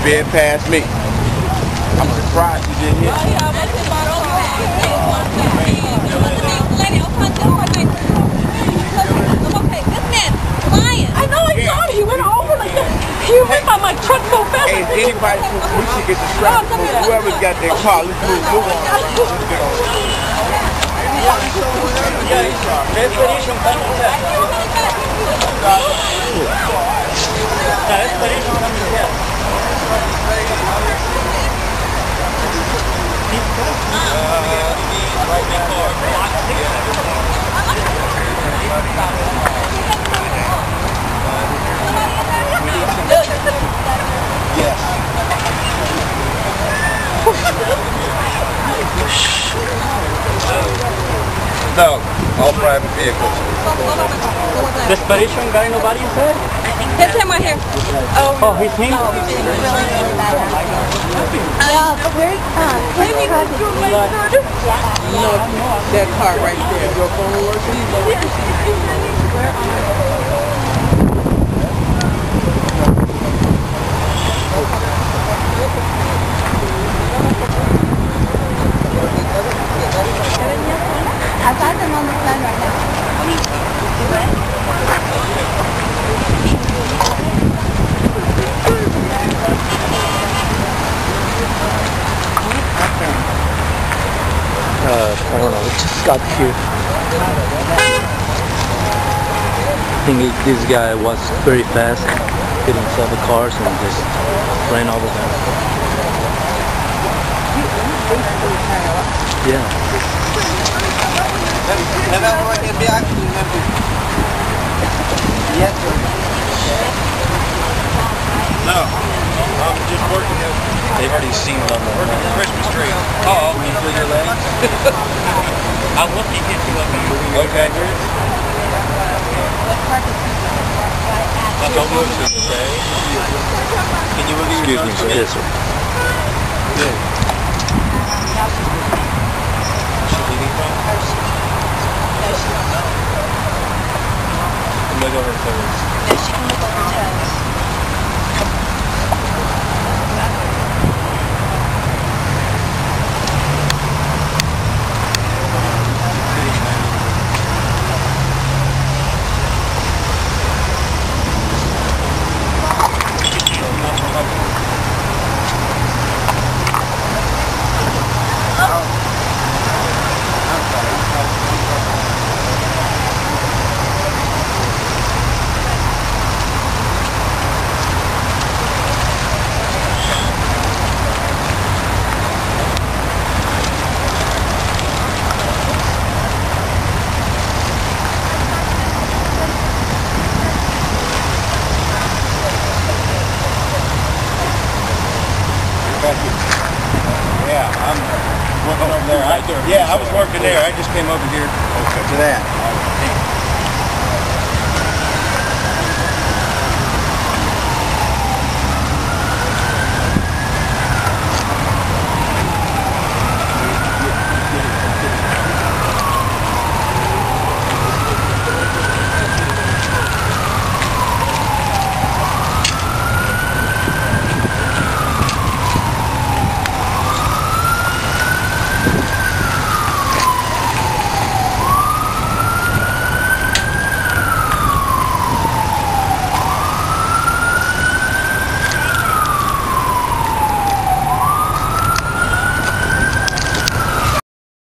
sped past me. I'm surprised you didn't hit me. I know I saw it. He went over like that. He went by my truck so fast. Hey, anybody, we should get the strap. Whoever's got their car, let's move on. No, all private vehicles. Desperation guy, nobody said? That's him right here. Oh, he's him? That car right there, your phone working? I've got them on the phone right now. I don't know, we just got here. I think this guy was very fast, hitting some of the cars and just ran over them. Yeah. No, I'm just working it. They've already seen it on the Christmas tree. Oh, you feel your legs? I'm looking at you up. Okay. Don't move to okay? Can you move your Excuse me, sir. Yes, sir. Good. Should we leave from? Look over toes. No, she can look over toes. Yeah, I'm working over there. I was working there. I just came over here to that.